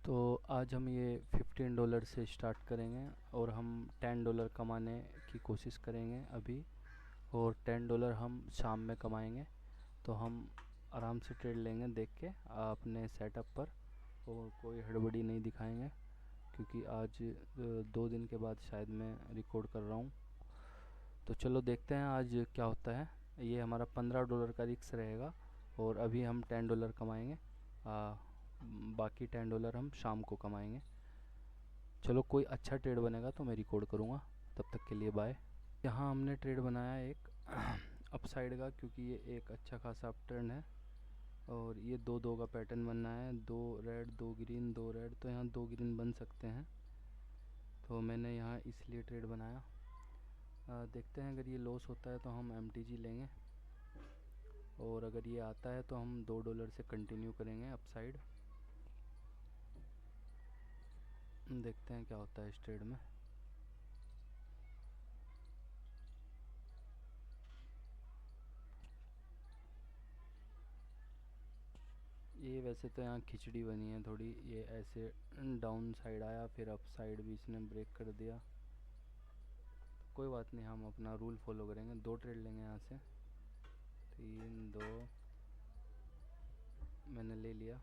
तो आज हम ये $15 से स्टार्ट करेंगे और हम $10 कमाने की कोशिश करेंगे अभी। और $10 हम शाम में कमाएंगे। तो हम आराम से ट्रेड लेंगे देख के अपने सेटअप पर, और कोई हड़बड़ी नहीं दिखाएंगे, क्योंकि आज 2 दिन के बाद शायद मैं रिकॉर्ड कर रहा हूँ। तो चलो देखते हैं आज क्या होता है। ये हमारा $15 का रिस्क रहेगा और अभी हम $10 कमाएंगे। बाकी $10 हम शाम को कमाएंगे। चलो, कोई अच्छा ट्रेड बनेगा तो मैं रिकॉर्ड करूँगा। तब तक के लिए बाय। यहाँ हमने ट्रेड बनाया एक अपसाइड का, क्योंकि ये एक अच्छा खासा अप ट्रेंड है और ये 2-2 का पैटर्न बनना है। 2 रेड 2 ग्रीन 2 रेड, तो यहाँ 2 ग्रीन बन सकते हैं। तो मैंने यहाँ इसलिए ट्रेड बनाया। देखते हैं, अगर ये लॉस होता है तो हम MTG लेंगे, और अगर ये आता है तो हम $2 से कंटिन्यू करेंगे अपसाइड। देखते हैं क्या होता है इस ट्रेड में। ये वैसे तो यहाँ खिचड़ी बनी है थोड़ी। ये ऐसे डाउन साइड आया, फिर अप साइड भी इसने ब्रेक कर दिया। तो कोई बात नहीं, हम अपना रूल फॉलो करेंगे। 2 ट्रेड लेंगे यहाँ से। 3 2 मैंने ले लिया।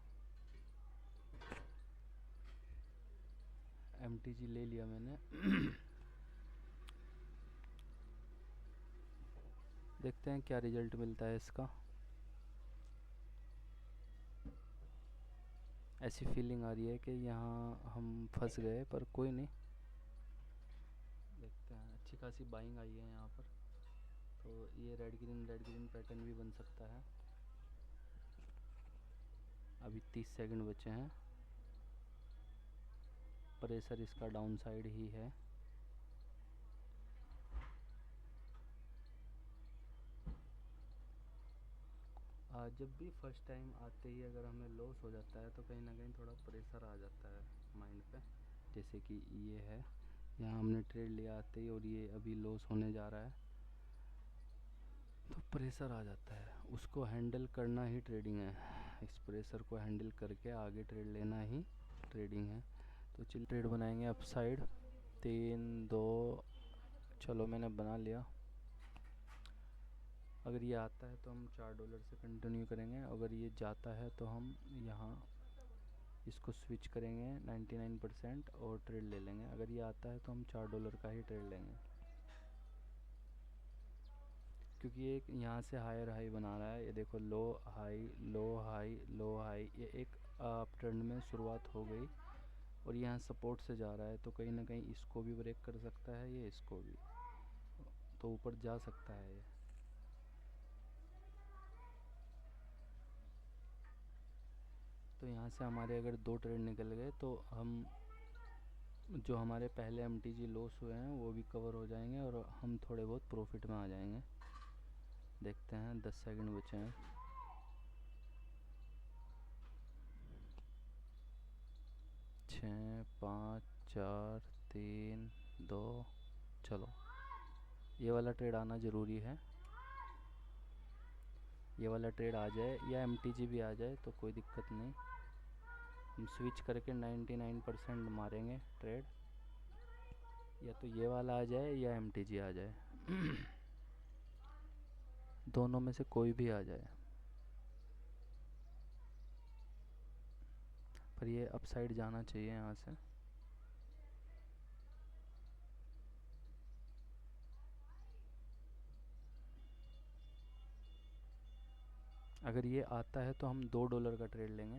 MTG ले लिया मैंने। देखते हैं क्या रिजल्ट मिलता है इसका। ऐसी फीलिंग आ रही है कि यहाँ हम फंस गए, पर कोई नहीं। देखते हैं, अच्छी खासी बाइंग आई है यहाँ पर। तो ये रेड ग्रीन पैटर्न भी बन सकता है। अभी 30 सेकंड बचे हैं। प्रेशर इसका डाउन साइड ही है। जब भी फर्स्ट टाइम आते ही अगर हमें लॉस हो जाता है तो कहीं ना कहीं थोड़ा प्रेशर आ जाता है माइंड पे। जैसे कि ये है, यहाँ हमने ट्रेड लिया आते ही और ये अभी लॉस होने जा रहा है, तो प्रेशर आ जाता है। उसको हैंडल करना ही ट्रेडिंग है। इस प्रेशर को हैंडल करके आगे ट्रेड लेना ही ट्रेडिंग है। तो चल ट्रेड बनाएंगे अप साइड। 3 2 चलो, मैंने बना लिया। अगर ये आता है तो हम $4 से कंटिन्यू करेंगे। अगर ये जाता है तो हम यहाँ इसको स्विच करेंगे 99% और ट्रेड ले लेंगे। अगर ये आता है तो हम $4 का ही ट्रेड लेंगे, क्योंकि ये एक यहाँ से हायर हाई बना रहा है। ये देखो, low high low high low high. ये एक अप ट्रेंड में शुरुआत हो गई और यहाँ सपोर्ट से जा रहा है, तो कहीं ना कहीं इसको भी ब्रेक कर सकता है, ये इसको भी, तो ऊपर जा सकता है ये। तो यहाँ से हमारे अगर 2 ट्रेड निकल गए तो हम जो हमारे पहले MTG लॉस हुए हैं वो भी कवर हो जाएंगे और हम थोड़े बहुत प्रॉफिट में आ जाएंगे। देखते हैं, 10 सेकंड बचे हैं। 6 5 4 3 2 चलो, ये वाला ट्रेड आना ज़रूरी है। ये वाला ट्रेड आ जाए या MTG भी आ जाए तो कोई दिक्कत नहीं। हम स्विच करके 99% मारेंगे ट्रेड। या तो ये वाला आ जाए या MTG आ जाए। दोनों में से कोई भी आ जाए, पर ये अपसाइड जाना चाहिए यहाँ से। अगर ये आता है तो हम $2 का ट्रेड लेंगे।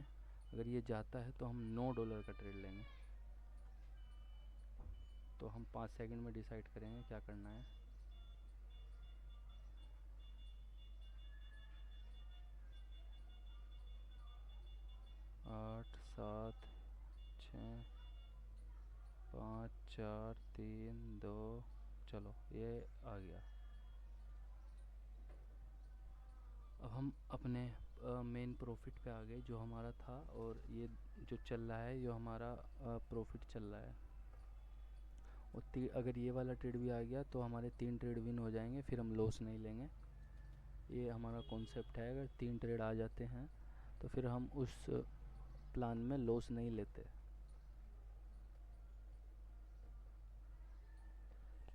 अगर ये जाता है तो हम $9 का ट्रेड लेंगे। तो हम 5 सेकंड में डिसाइड करेंगे क्या करना है। 8 7 6 5 4 3 2 चलो, ये आ गया। अब हम अपने मेन प्रॉफिट पे आ गए जो हमारा था, और ये जो चल रहा है ये हमारा प्रॉफिट चल रहा है। और अगर ये वाला ट्रेड भी आ गया तो हमारे 3 ट्रेड विन हो जाएंगे, फिर हम लॉस नहीं लेंगे। ये हमारा कॉन्सेप्ट है। अगर 3 ट्रेड आ जाते हैं तो फिर हम उस प्लान में लॉस नहीं लेते।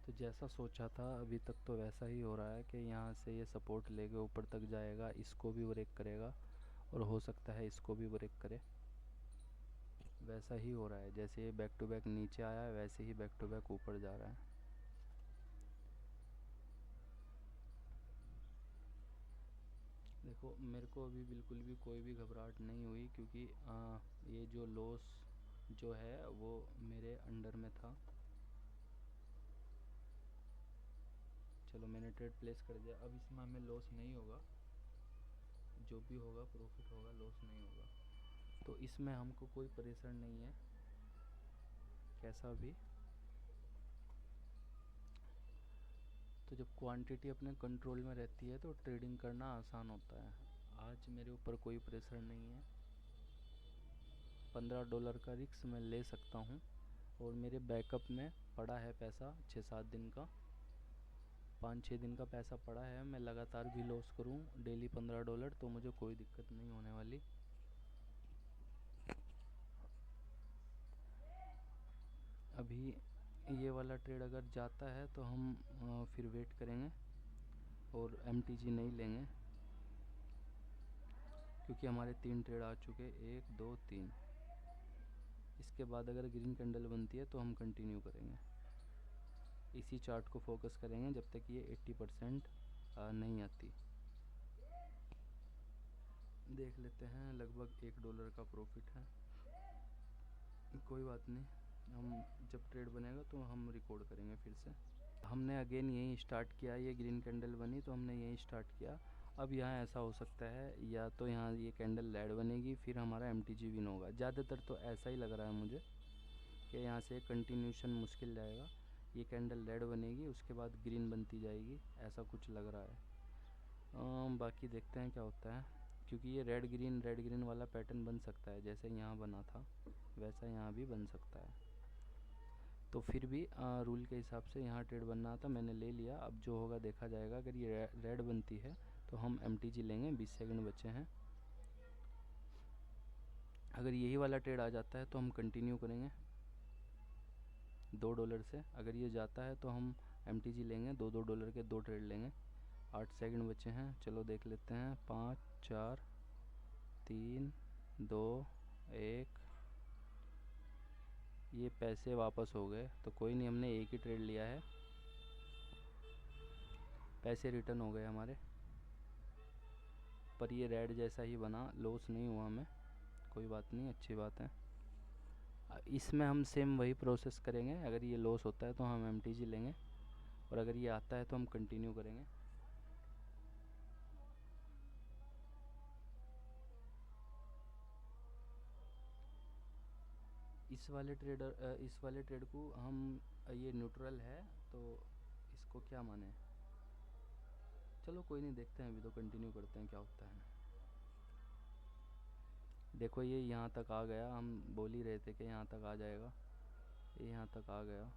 तो जैसा सोचा था अभी तक तो वैसा ही हो रहा है कि यहाँ से ये सपोर्ट लेके ऊपर तक जाएगा, इसको भी ब्रेक करेगा और हो सकता है इसको भी ब्रेक करे। वैसा ही हो रहा है, जैसे ये बैक टू बैक नीचे आया है वैसे ही बैक टू बैक ऊपर जा रहा है। देखो मेरे को अभी बिल्कुल भी कोई भी घबराहट नहीं हुई, क्योंकि ये जो लॉस जो है वो मेरे अंडर में था। चलो मैंने ट्रेड प्लेस कर दिया, अब इसमें हमें लॉस नहीं होगा, जो भी होगा प्रॉफिट होगा, लॉस नहीं होगा। तो इसमें हमको कोई प्रेशर नहीं है कैसा भी। तो जब क्वांटिटी अपने कंट्रोल में रहती है तो ट्रेडिंग करना आसान होता है। आज मेरे ऊपर कोई प्रेशर नहीं है, $15 का रिस्क मैं ले सकता हूँ और मेरे बैकअप में पड़ा है पैसा 6-7 दिन का, 5-6 दिन का पैसा पड़ा है। मैं लगातार भी लॉस करूँ डेली $15 तो मुझे कोई दिक्कत नहीं होने वाली। अभी ये वाला ट्रेड अगर जाता है तो हम फिर वेट करेंगे और MTG नहीं लेंगे, क्योंकि हमारे 3 ट्रेड आ चुके, 1 2 3। इसके बाद अगर ग्रीन कैंडल बनती है तो हम कंटिन्यू करेंगे, इसी चार्ट को फोकस करेंगे जब तक ये 80% नहीं आती। देख लेते हैं, लगभग $1 का प्रॉफिट है, कोई बात नहीं, हम जब ट्रेड बनेगा तो हम रिकॉर्ड करेंगे फिर से। हमने अगेन यहीं स्टार्ट किया, ये ग्रीन कैंडल बनी तो हमने यहीं स्टार्ट किया। अब यहाँ ऐसा हो सकता है या तो यहाँ ये कैंडल रेड बनेगी फिर हमारा MTG विन होगा। ज़्यादातर तो ऐसा ही लग रहा है मुझे कि यहाँ से कंटिन्यूशन मुश्किल जाएगा। ये कैंडल रेड बनेगी उसके बाद ग्रीन बनती जाएगी, ऐसा कुछ लग रहा है। बाकी देखते हैं क्या होता है, क्योंकि ये रेड ग्रीन वाला पैटर्न बन सकता है, जैसे यहाँ बना था वैसा यहाँ भी बन सकता है। तो फिर भी रूल के हिसाब से यहाँ ट्रेड बनना था, मैंने ले लिया। अब जो होगा देखा जाएगा। अगर ये रेड बनती है तो हम MTG लेंगे, 20 सेकंड बचे हैं। अगर यही वाला ट्रेड आ जाता है तो हम कंटिन्यू करेंगे $2 से। अगर ये जाता है तो हम MTG लेंगे, $2 के 2 ट्रेड लेंगे। 8 सेकंड बचे हैं, चलो देख लेते हैं। 5 4 3 2 1। ये पैसे वापस हो गए तो कोई नहीं, हमने एक ही ट्रेड लिया है, पैसे रिटर्न हो गए हमारे। पर ये रेड जैसा ही बना, लॉस नहीं हुआ हमें, कोई बात नहीं, अच्छी बात है। इसमें हम सेम वही प्रोसेस करेंगे। अगर ये लॉस होता है तो हम MTG लेंगे और अगर ये आता है तो हम कंटिन्यू करेंगे। इस वाले ट्रेड को हम, ये न्यूट्रल है तो इसको क्या माने, चलो कोई नहीं, देखते हैं, अभी तो कंटिन्यू करते हैं क्या होता है। देखो ये यहाँ तक आ गया, हम बोल ही रहे थे कि यहाँ तक आ जाएगा, ये यहाँ तक आ गया,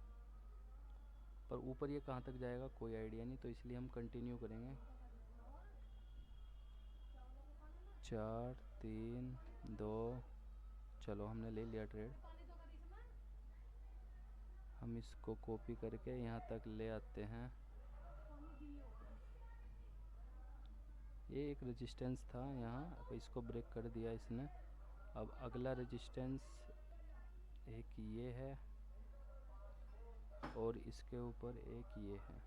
पर ऊपर ये कहाँ तक जाएगा कोई आइडिया नहीं, तो इसलिए हम कंटिन्यू करेंगे। 4 3 2, चलो हमने ले लिया ट्रेड। हम इसको कॉपी करके यहाँ तक ले आते हैं। ये एक रेजिस्टेंस था यहाँ, इसको ब्रेक कर दिया इसने। अब अगला रेजिस्टेंस एक ये है और इसके ऊपर एक ये है।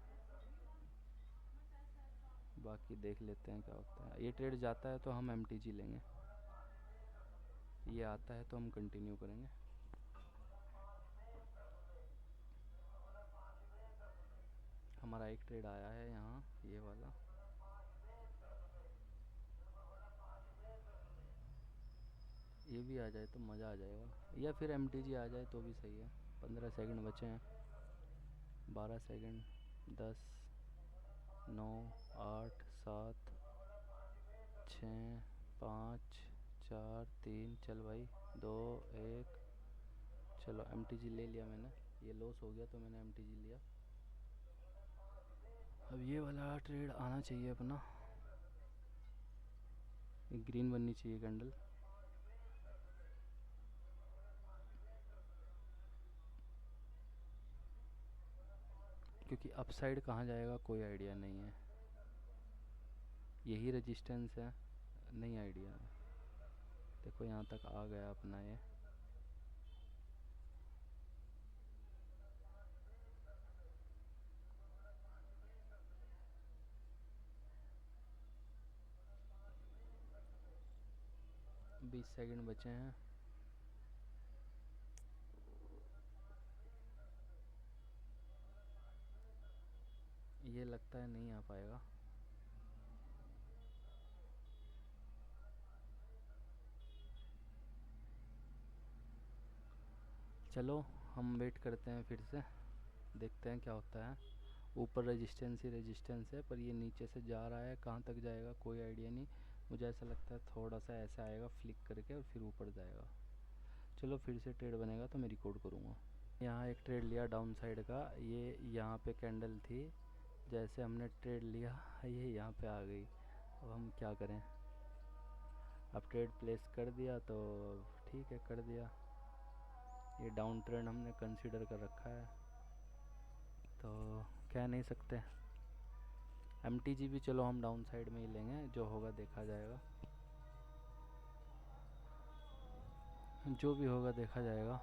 बाकी देख लेते हैं क्या होता है। ये ट्रेड जाता है तो हम MTG लेंगे, ये आता है तो हम कंटिन्यू करेंगे। हमारा एक ट्रेड आया है यहाँ, ये वाला, ये भी आ जाए तो मज़ा आ जाएगा, या फिर MTG आ जाए तो भी सही है। 15 सेकंड बचे हैं, 12 सेकंड, 10 9 8 7 6 5 4 3, चल भाई 2 1, चलो MTG ले लिया मैंने। ये लॉस हो गया तो मैंने MTG लिया। अब ये वाला ट्रेड आना चाहिए अपना, एक ग्रीन बननी चाहिए कैंडल। क्योंकि अपसाइड कहाँ जाएगा कोई आइडिया नहीं है। यही रेजिस्टेंस है, नहीं आइडिया है। देखो यहाँ तक आ गया अपना ये। बीस सेकंड बचे हैं। ये लगता है नहीं आ पाएगा। चलो हम वेट करते हैं, फिर से देखते हैं क्या होता है। ऊपर रेजिस्टेंस ही रेजिस्टेंस है, पर ये नीचे से जा रहा है, कहाँ तक जाएगा कोई आइडिया नहीं। मुझे ऐसा लगता है थोड़ा सा ऐसा आएगा फ्लिक करके और फिर ऊपर जाएगा। चलो फिर से ट्रेड बनेगा तो मैं रिकॉर्ड करूँगा। यहाँ एक ट्रेड लिया डाउन साइड का, ये यहाँ पे कैंडल थी, जैसे हमने ट्रेड लिया ये यहाँ पे आ गई। अब हम क्या करें, अब ट्रेड प्लेस कर दिया तो ठीक है, कर दिया। ये डाउन ट्रेंड हमने कंसीडर कर रखा है तो कह नहीं सकते। MTG भी चलो हम डाउन साइड में ही लेंगे, जो होगा देखा जाएगा, जो भी होगा देखा जाएगा।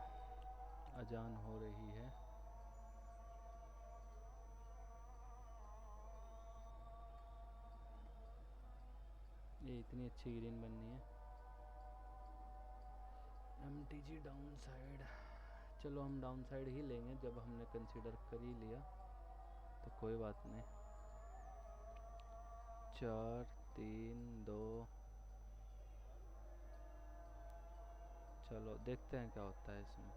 अजान हो रही है। ये इतनी अच्छी ग्रीन बननी है। MTG डाउन साइड, चलो हम डाउन साइड ही लेंगे, जब हमने कंसीडर कर ही लिया तो कोई बात नहीं। 4 3 2, चलो देखते हैं क्या होता है इसमें।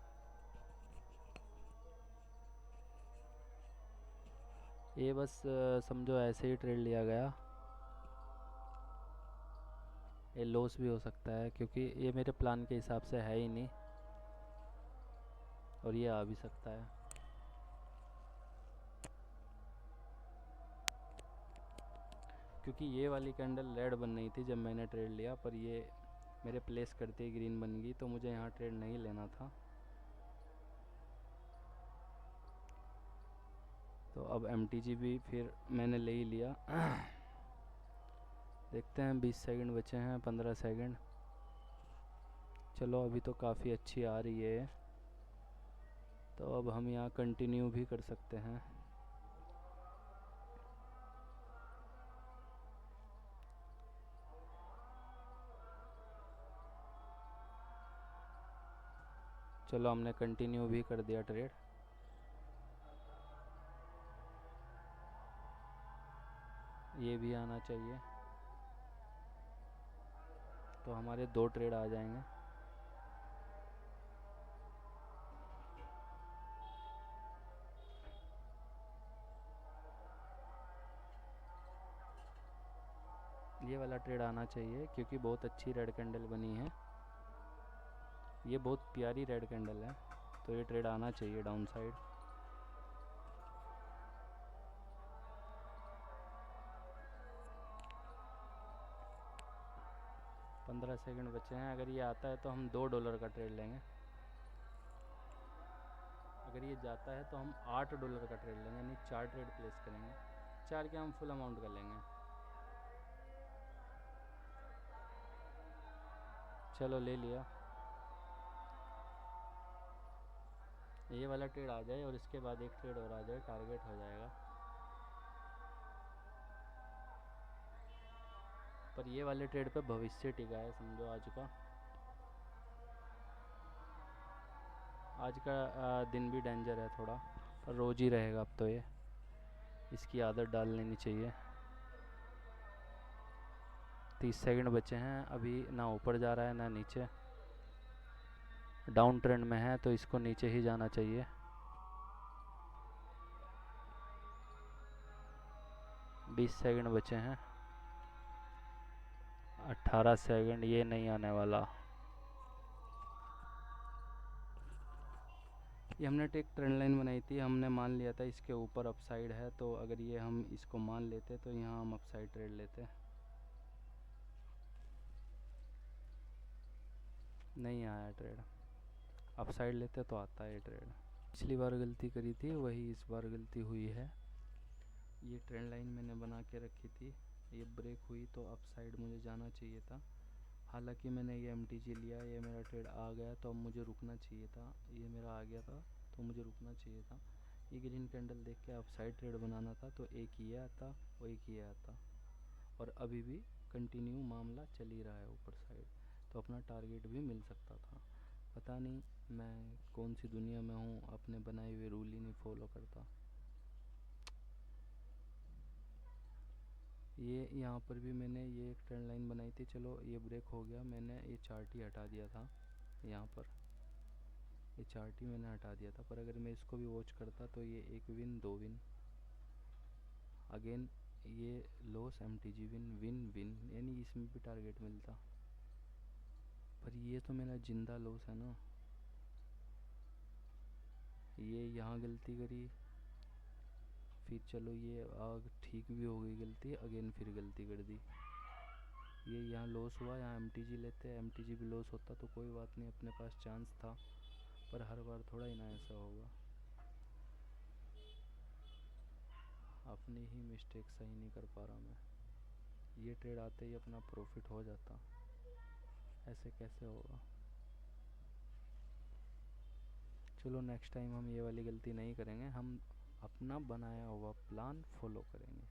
ये बस समझो ऐसे ही ट्रेड लिया गया। ये लॉस भी हो सकता है क्योंकि ये मेरे प्लान के हिसाब से है ही नहीं, और ये आ भी सकता है। क्योंकि ये वाली कैंडल रेड बन रही थी जब मैंने ट्रेड लिया, पर ये मेरे प्लेस करते ही ग्रीन बन गई, तो मुझे यहाँ ट्रेड नहीं लेना था। तो अब MTG भी फिर मैंने ले ही लिया। देखते हैं, 20 सेकंड बचे हैं, 15 सेकंड। चलो अभी तो काफ़ी अच्छी आ रही है, तो अब हम यहाँ कंटिन्यू भी कर सकते हैं। चलो हमने कंटिन्यू भी कर दिया ट्रेड। ये भी आना चाहिए, तो हमारे 2 ट्रेड आ जाएंगे। ये वाला ट्रेड आना चाहिए क्योंकि बहुत अच्छी रेड कैंडल बनी है, ये बहुत प्यारी रेड कैंडल है, तो ये ट्रेड आना चाहिए डाउन साइड। $15 सेकंड बचे हैं। अगर ये आता है तो हम $2 का ट्रेड लेंगे। अगर ये जाता है तो हम $8 का ट्रेड लेंगे, यानी 4 ट्रेड प्लेस करेंगे। 4 के हम फुल अमाउंट का लेंगे। चलो ले लिया। ये वाला ट्रेड आ जाए और इसके बाद एक ट्रेड और आ जाए, टारगेट हो जाएगा। पर ये वाले ट्रेड पे भविष्य टिका है समझो आज का। आज का दिन भी डेंजर है थोड़ा, पर रोज़ ही रहेगा अब तो ये, इसकी आदत डाल लेनी चाहिए। 30 सेकंड बचे हैं, अभी ना ऊपर जा रहा है ना नीचे, डाउन ट्रेंड में है तो इसको नीचे ही जाना चाहिए। 20 सेकंड बचे हैं। 18 सेकंड, ये नहीं आने वाला। ये हमने एक ट्रेंड लाइन बनाई थी, हमने मान लिया था इसके ऊपर अपसाइड है, तो अगर ये हम इसको मान लेते तो यहाँ हम अपसाइड ट्रेड लेते। नहीं आया ट्रेड, अपसाइड लेते तो आता है ट्रेड। पिछली बार गलती करी थी वही इस बार गलती हुई है। ये ट्रेंड लाइन मैंने बना के रखी थी, ये ब्रेक हुई तो अप साइड मुझे जाना चाहिए था। हालांकि मैंने ये MTG लिया, ये मेरा ट्रेड आ गया तो अब मुझे रुकना चाहिए था। ये मेरा आ गया था तो मुझे रुकना चाहिए था। ये ग्रीन कैंडल देख के अप साइड ट्रेड बनाना था तो एक ये आता और एक ये आता, और अभी भी कंटिन्यू मामला चल ही रहा है ऊपर साइड, तो अपना टारगेट भी मिल सकता था। पता नहीं मैं कौन सी दुनिया में हूँ, अपने बनाए हुए रूल ही नहीं फॉलो करता। ये यहाँ पर भी मैंने ये एक ट्रेंड लाइन बनाई थी, चलो ये ब्रेक हो गया, मैंने ये चार्ट ही हटा दिया था। यहाँ पर ये चार्ट ही मैंने हटा दिया था, पर अगर मैं इसको भी वॉच करता तो ये एक विन, दो विन, अगेन ये loss, MTG win, win win, यानी इसमें भी टारगेट मिलता। पर ये तो मेरा जिंदा लॉस है ना। ये यहाँ गलती करी, फिर चलो ये आग ठीक भी हो गई गलती, अगेन फिर गलती कर दी। ये यहाँ लॉस हुआ, यहाँ MTG लेते, MTG भी लॉस होता तो कोई बात नहीं, अपने पास चांस था, पर हर बार थोड़ा ही ना ऐसा होगा। अपनी ही मिस्टेक सही नहीं कर पा रहा मैं। ये ट्रेड आते ही अपना प्रॉफिट हो जाता, ऐसे कैसे होगा। चलो नेक्स्ट टाइम हम ये वाली गलती नहीं करेंगे, हम अपना बनाया हुआ प्लान फॉलो करेंगे।